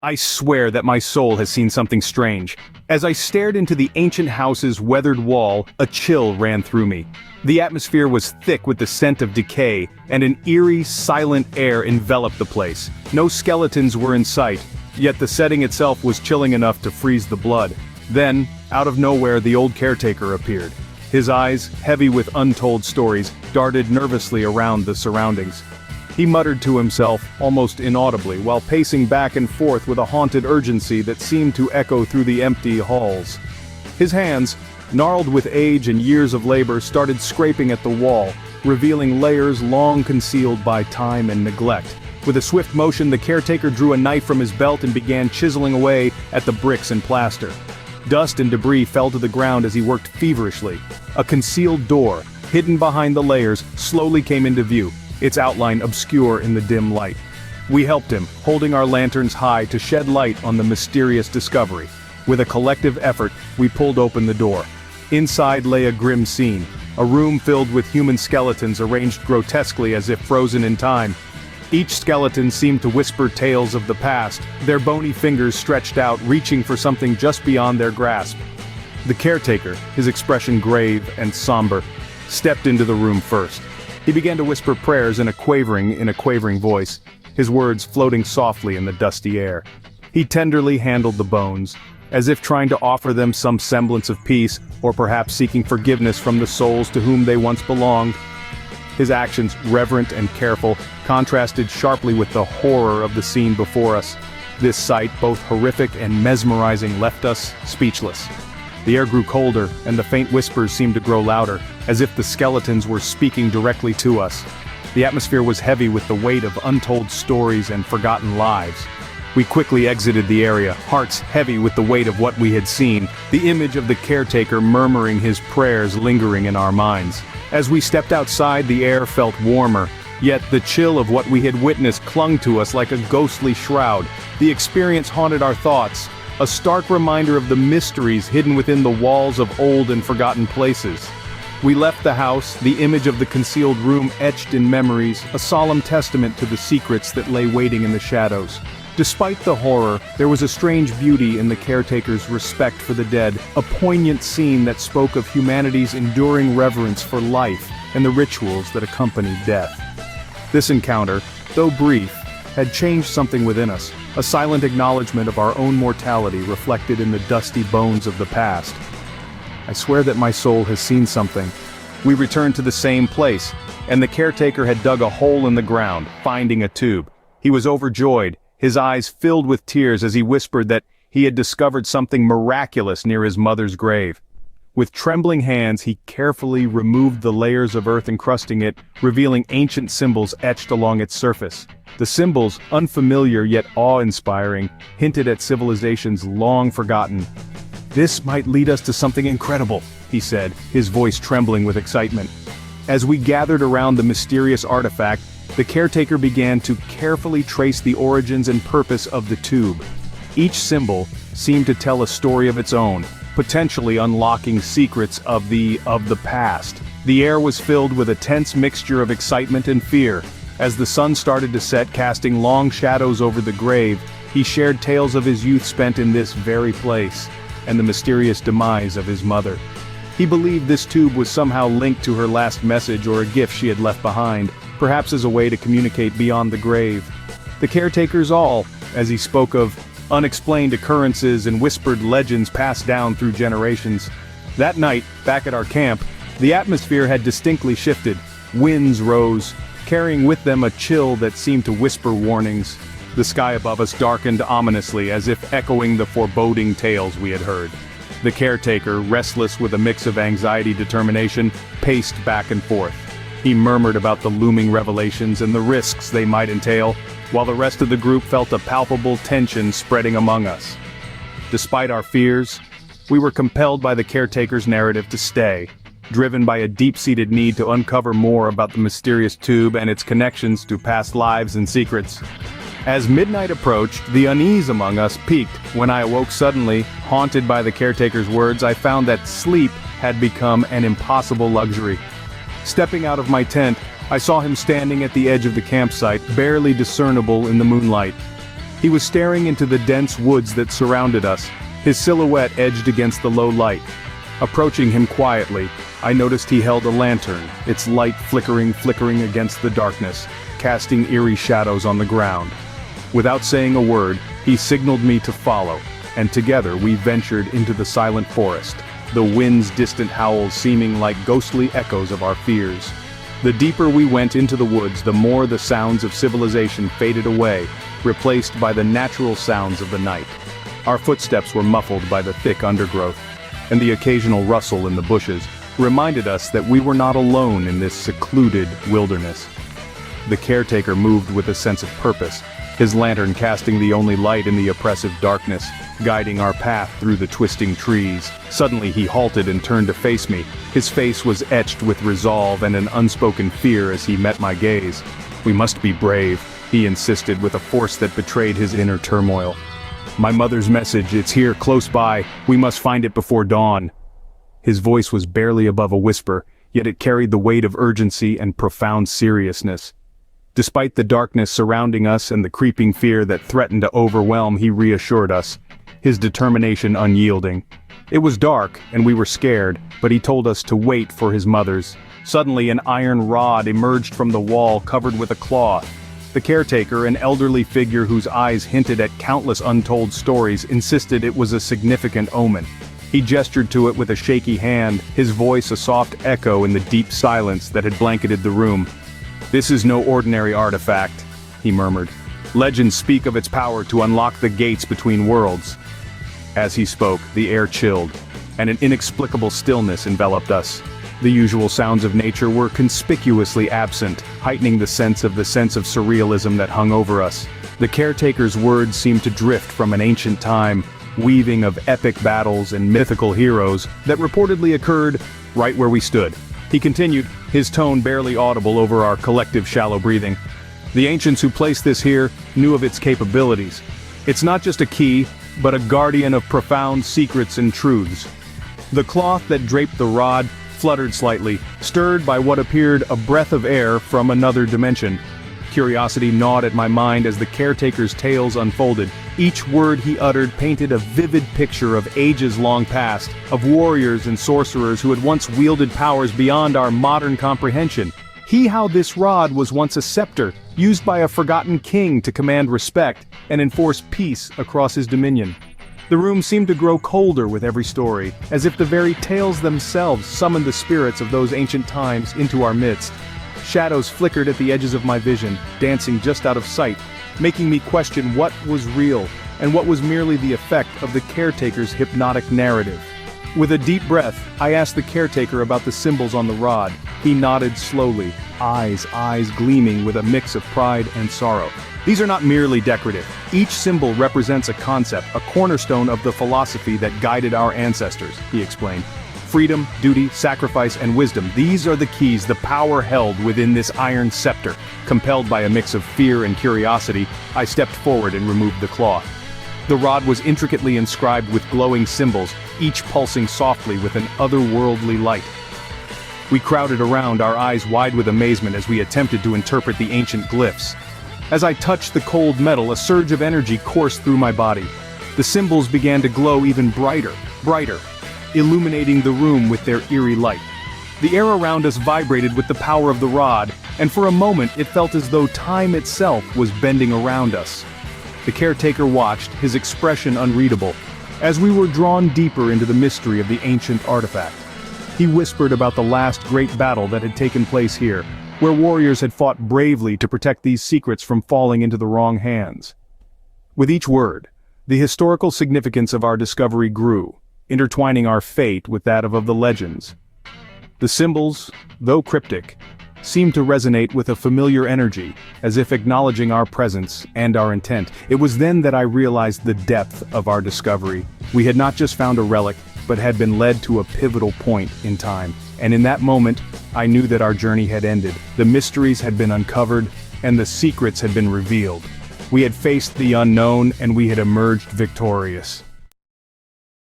I swear that my soul has seen something strange. As I stared into the ancient house's weathered wall, a chill ran through me. The atmosphere was thick with the scent of decay, and an eerie, silent air enveloped the place. No skeletons were in sight, yet the setting itself was chilling enough to freeze the blood. Then, out of nowhere, the old caretaker appeared. His eyes, heavy with untold stories, darted nervously around the surroundings. He muttered to himself, almost inaudibly, while pacing back and forth with a haunted urgency that seemed to echo through the empty halls. His hands, gnarled with age and years of labor, started scraping at the wall, revealing layers long concealed by time and neglect. With a swift motion, the caretaker drew a knife from his belt and began chiseling away at the bricks and plaster. Dust and debris fell to the ground as he worked feverishly. A concealed door, hidden behind the layers, slowly came into view, its outline obscure in the dim light. We helped him, holding our lanterns high to shed light on the mysterious discovery. With a collective effort, we pulled open the door. Inside lay a grim scene, a room filled with human skeletons arranged grotesquely as if frozen in time. Each skeleton seemed to whisper tales of the past, their bony fingers stretched out, reaching for something just beyond their grasp. The caretaker, his expression grave and somber, stepped into the room first. He began to whisper prayers in a quavering voice, his words floating softly in the dusty air. He tenderly handled the bones, as if trying to offer them some semblance of peace, or perhaps seeking forgiveness from the souls to whom they once belonged. His actions, reverent and careful, contrasted sharply with the horror of the scene before us. This sight, both horrific and mesmerizing, left us speechless. The air grew colder, and the faint whispers seemed to grow louder, as if the skeletons were speaking directly to us. The atmosphere was heavy with the weight of untold stories and forgotten lives. We quickly exited the area, hearts heavy with the weight of what we had seen, the image of the caretaker murmuring his prayers lingering in our minds. As we stepped outside, the air felt warmer, yet the chill of what we had witnessed clung to us like a ghostly shroud. The experience haunted our thoughts, a stark reminder of the mysteries hidden within the walls of old and forgotten places. We left the house, the image of the concealed room etched in memories, a solemn testament to the secrets that lay waiting in the shadows. Despite the horror, there was a strange beauty in the caretaker's respect for the dead, a poignant scene that spoke of humanity's enduring reverence for life and the rituals that accompany death. This encounter, though brief, had changed something within us, a silent acknowledgement of our own mortality reflected in the dusty bones of the past. I swear that my soul has seen something. We returned to the same place, and the caretaker had dug a hole in the ground, finding a tube. He was overjoyed, his eyes filled with tears as he whispered that he had discovered something miraculous near his mother's grave. With trembling hands, he carefully removed the layers of earth encrusting it, revealing ancient symbols etched along its surface. The symbols, unfamiliar yet awe-inspiring, hinted at civilizations long forgotten. "This might lead us to something incredible," he said, his voice trembling with excitement. As we gathered around the mysterious artifact, the caretaker began to carefully trace the origins and purpose of the tube. Each symbol seemed to tell a story of its own, potentially unlocking secrets of the past. The air was filled with a tense mixture of excitement and fear. As the sun started to set, casting long shadows over the grave, he shared tales of his youth spent in this very place, and the mysterious demise of his mother. He believed this tube was somehow linked to her last message or a gift she had left behind, perhaps as a way to communicate beyond the grave. The caretaker's all, as he spoke of unexplained occurrences and whispered legends passed down through generations. That night, back at our camp, the atmosphere had distinctly shifted. Winds rose, carrying with them a chill that seemed to whisper warnings. The sky above us darkened ominously, as if echoing the foreboding tales we had heard. The caretaker, restless with a mix of anxiety and determination, paced back and forth. He murmured about the looming revelations and the risks they might entail, while the rest of the group felt a palpable tension spreading among us. Despite our fears, we were compelled by the caretaker's narrative to stay, driven by a deep-seated need to uncover more about the mysterious tube and its connections to past lives and secrets. As midnight approached, the unease among us peaked. When I awoke suddenly, haunted by the caretaker's words, I found that sleep had become an impossible luxury. Stepping out of my tent, I saw him standing at the edge of the campsite, barely discernible in the moonlight. He was staring into the dense woods that surrounded us, his silhouette edged against the low light. Approaching him quietly, I noticed he held a lantern, its light flickering against the darkness, casting eerie shadows on the ground. Without saying a word, he signaled me to follow, and together we ventured into the silent forest, the wind's distant howls seeming like ghostly echoes of our fears. The deeper we went into the woods, the more the sounds of civilization faded away, replaced by the natural sounds of the night. Our footsteps were muffled by the thick undergrowth, and the occasional rustle in the bushes reminded us that we were not alone in this secluded wilderness. The caretaker moved with a sense of purpose, his lantern casting the only light in the oppressive darkness, guiding our path through the twisting trees. Suddenly he halted and turned to face me. His face was etched with resolve and an unspoken fear as he met my gaze. "We must be brave," he insisted with a force that betrayed his inner turmoil. "My mother's message, it's here close by, we must find it before dawn." His voice was barely above a whisper, yet it carried the weight of urgency and profound seriousness. Despite the darkness surrounding us and the creeping fear that threatened to overwhelm, he reassured us, his determination unyielding. It was dark, and we were scared, but he told us to wait for his mother's. Suddenly an iron rod emerged from the wall covered with a cloth. The caretaker, an elderly figure whose eyes hinted at countless untold stories, insisted it was a significant omen. He gestured to it with a shaky hand, his voice a soft echo in the deep silence that had blanketed the room. "This is no ordinary artifact," he murmured. "Legends speak of its power to unlock the gates between worlds." As he spoke, the air chilled, and an inexplicable stillness enveloped us. The usual sounds of nature were conspicuously absent, heightening the sense of surrealism that hung over us. The caretaker's words seemed to drift from an ancient time, weaving of epic battles and mythical heroes that reportedly occurred right where we stood. He continued, his tone barely audible over our collective shallow breathing. "The ancients who placed this here knew of its capabilities. It's not just a key, but a guardian of profound secrets and truths." The cloth that draped the rod fluttered slightly, stirred by what appeared a breath of air from another dimension. Curiosity gnawed at my mind as the caretaker's tales unfolded. Each word he uttered painted a vivid picture of ages long past, of warriors and sorcerers who had once wielded powers beyond our modern comprehension. How this rod was once a scepter, used by a forgotten king to command respect and enforce peace across his dominion. The room seemed to grow colder with every story, as if the very tales themselves summoned the spirits of those ancient times into our midst. Shadows flickered at the edges of my vision, dancing just out of sight, making me question what was real, and what was merely the effect of the caretaker's hypnotic narrative. With a deep breath, I asked the caretaker about the symbols on the rod. He nodded slowly, eyes gleaming with a mix of pride and sorrow. "These are not merely decorative. Each symbol represents a concept, a cornerstone of the philosophy that guided our ancestors," he explained. "Freedom, duty, sacrifice, and wisdom, these are the keys, the power held within this iron scepter." Compelled by a mix of fear and curiosity, I stepped forward and removed the cloth. The rod was intricately inscribed with glowing symbols, each pulsing softly with an otherworldly light. We crowded around, our eyes wide with amazement as we attempted to interpret the ancient glyphs. As I touched the cold metal, a surge of energy coursed through my body. The symbols began to glow even brighter, illuminating the room with their eerie light. The air around us vibrated with the power of the rod, and for a moment it felt as though time itself was bending around us. The caretaker watched, his expression unreadable, as we were drawn deeper into the mystery of the ancient artifact. He whispered about the last great battle that had taken place here, where warriors had fought bravely to protect these secrets from falling into the wrong hands. With each word, the historical significance of our discovery grew, intertwining our fate with that of the legends. The symbols, though cryptic, seemed to resonate with a familiar energy, as if acknowledging our presence and our intent. It was then that I realized the depth of our discovery. We had not just found a relic, but had been led to a pivotal point in time. And in that moment, I knew that our journey had ended. The mysteries had been uncovered, and the secrets had been revealed. We had faced the unknown, and we had emerged victorious.